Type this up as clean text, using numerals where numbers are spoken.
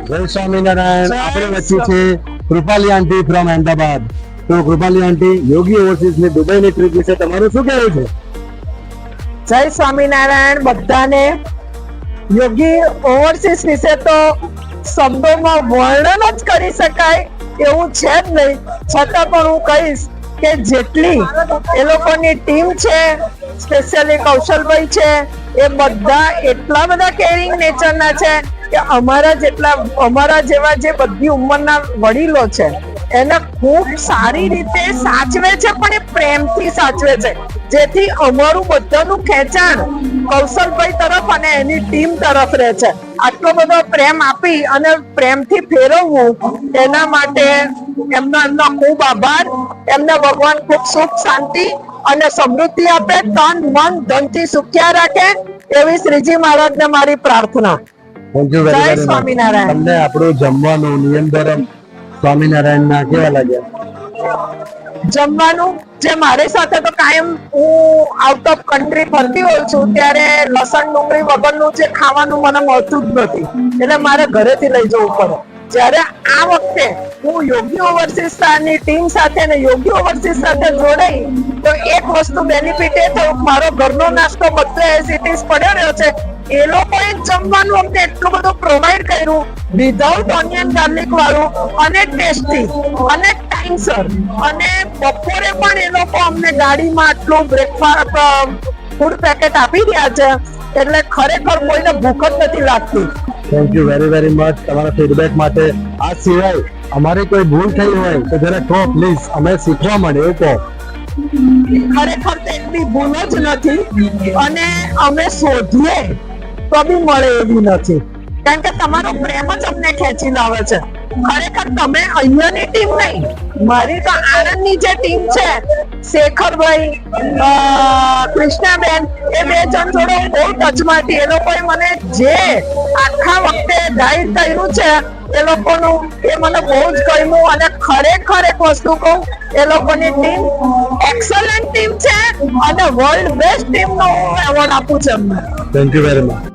જય સ્વામિનારાયણ. આપણે વચ્ચે છે કૃપાલી આંટી ફ્રોમ અહેમદાબાદ. તો કૃપાલી આંટી, યોગી ઓવરસીઝ ની દુબઈની ટ્રીપ વિશે તમારું શું કહેવું છે? જય સ્વામિનારાયણ બધાને. યોગી ઓવરસીઝ વિશે તો શબ્દોમાં વર્ણન જ કરી શકાય એવું છે જ નહીં, છતાં પણ હું કહીશ કે જેટલી એ લોકોની ટીમ છે, સ્પેશિયલી કૌશલભાઈ છે, એ બધા એટલા બધા કેરિંગ નેચરના છે કે અમારા જેવા જે બધી ઉંમરના વડીલો છે એને ખૂબ સારી રીતે સાચવે છે, પણ એ પ્રેમથી સાચવે છે, જેથી અમારું બધાનું ખેંચાણ કૌશલભાઈ તરફ અને એની ટીમ તરફ રહે છે. આટલો બધો પ્રેમ આપી અને પ્રેમથી ફેરવવું, એના માટે એમનો ખૂબ આભાર. એમને ભગવાન ખૂબ સુખ, શાંતિ અને સમૃદ્ધિ આપે, તન મન ધનથી સુખ્યા રાખે, એવી શ્રીજી મહારાજને મારી પ્રાર્થના. Thank you very very much. તમને આપણું જમવાનું નિયમ ધર્મ સ્વામિનારાયણ ના કેવા લાગ્યા? જમવાનું જે મારી સાથે તો કાયમ હું આઉટ ઓફ કન્ટ્રી ફરતી હોઉં છું ત્યારે લસણ ડુંગળી વગરનું જે ખાવાનું મને મળતું જ નથી, એટલે મારે ઘરેથી લઈ જવું પડે. જ્યારે આ વખતે હું યોગી ઓવરસીઝ ની ટીમ સાથે ને યોગી ઓવરસીઝ સાથે જોડાઈ તો એક વસ્તુ બેનિફિટ એ થયું, મારો ઘરનો નાસ્તો બધો એઝ ઇટ ઇઝ પડ્યો રહ્યો છે. એ લોકોએ જમવાનું અમને એટલું બધું પ્રોવાઈડ કર્યું, વિધાઉટ ઓનિયન ગાર્લિક વાળું અને ટેસ્ટી અને ટાઈમસર, અને બપોરે પણ એ લોકો અમને ગાડીમાં આટલું બ્રેકફાસ્ટ ફૂડ પેકેટ આપી રહ્યા છે, એટલે ખરેખર કોઈને ભૂખ જ નથી લાગતી. Thank you very very much તમારા ફીડબેક માટે. આ સિવાય અમારી કોઈ ભૂલ થઈ હોય તો જરા કહો પ્લીઝ, અમે શીખવા મળે એવું કહો. ખરેખર તો એટલી ભૂલ જ નથી, અને અમે શોધીએ તો બી મળે એવી નથી, કારણ કે તમારો પ્રેમ જ અમને ખેંચી લાવે છે. ખરેખર તમે અહીંયાની ટીમ નહીં, મારી તો આણંદની જે ટીમ છે, શેખરભાઈ, કૃષ્ણાબેન, એ બે જણ જોડે બહુ ટચમાં હતી. એ લોકોએ મને જે આખા વખતે ગાઈડ કર્યું છે એ લોકોનું, એ મને બહુ જ ગમ્યું. અને ખરેખર એક વસ્તુ કહું, એ લોકોની ટીમ એક્સલન્ટ ટીમ છે અને વર્લ્ડ બેસ્ટ ટીમ નો હું એવોર્ડ આપું છું એમને. Thank you very much.